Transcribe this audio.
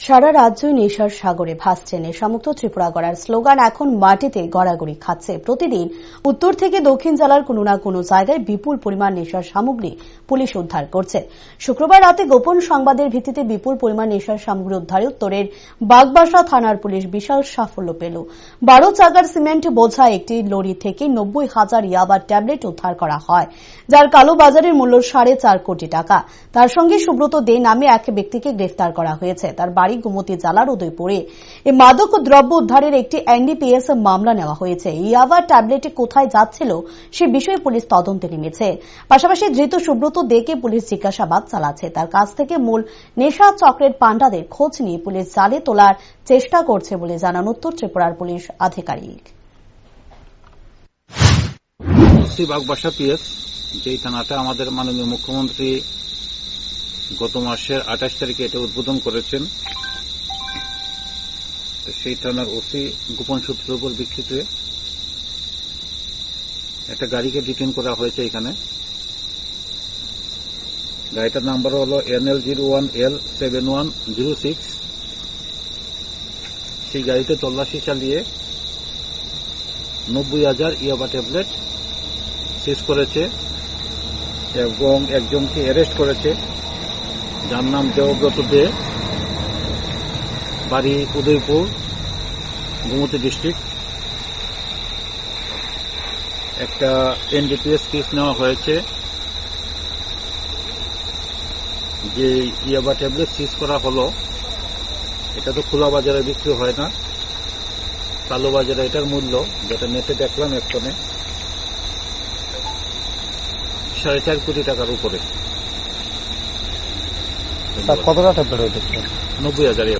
সারা রাজ্যই নেশার সাগরে ভাসছে। নেশামুক্ত ত্রিপুরা গড়ার স্লোগান এখন মাটিতে গড়াগড়ি খাচ্ছে। প্রতিদিন উত্তর থেকে দক্ষিণ জেলার কোনো না কোনো জায়গায় বিপুল পরিমাণ নেশার সামগ্রী পুলিশ উদ্ধার করছে। শুক্রবার রাতে গোপন সংবাদের ভিত্তিতে বিপুল পরিমাণ নেশার সামগ্রী উদ্ধারে উত্তরের বাগবাসা থানার পুলিশ বিশাল সাফল্য পেল। 12 চাকার সিমেন্ট বোঝা একটি লরি থেকে 90,000 ইয়াবা ট্যাবলেট উদ্ধার করা হয়, যার কালো বাজারের মূল্য 4.5 কোটি টাকা। তার সঙ্গে সুব্রত দে নামে এক ব্যক্তিকে গ্রেফতার করা হয়েছে। তার বাড়ি গোমতী জেলার উদয়পুরে। এই মাদক দ্রব্য উদ্ধারের একটি এনডিপিএস মামলা নেওয়া হয়েছে। ইয়াবা ট্যাবলেট কোথায় যাচ্ছিল সে বিষয়ে পুলিশ তদন্তে নেমেছে। পাশাপাশি ধৃত সুব্রত দেকে পুলিশ জিজ্ঞাসাবাদ চালাচ্ছে। তার কাছ থেকে মূল নেশা চক্রের পান্ডাদের খোঁজ নিয়ে পুলিশ জালে তোলার চেষ্টা করছে বলে জানান উত্তর ত্রিপুরার পুলিশ আধিকারিক। বাগবাসা পিএস, যেই থানাটা আমাদের মাননীয় মুখ্যমন্ত্রী গত মাসের 28 তারিখে এটা উদ্বোধন করেছেন, সেই থানার ওসি গোপন সূত্রের উপর ভিত্তিতে একটা গাড়িকে ডিটেইন করা হয়েছে। এখানে গাড়িটার নাম্বার হলো NL01L7106। সেই গাড়িতে তল্লাশি চালিয়ে 90,000 ইয়াবা ট্যাবলেট সিজ করেছে এবং একজনকে অ্যারেস্ট করেছে, যার নাম দেবব্রত দে, বাড়ি উদয়পুর, গোমতী ডিস্ট্রিক্ট। একটা এনডিপিএস কেস নেওয়া হয়েছে। যে ইয়াবা ট্যাবলেট সিজ করা হলো, এটা তো খোলা বাজারে বিক্রি হয় না, কালো বাজারে এটার মূল্য, যেটা নেটে দেখলাম এক্ষণে, 4.5 কোটি টাকার উপরে। কতটা ট্যাবলেট হয়েছে? 90,000।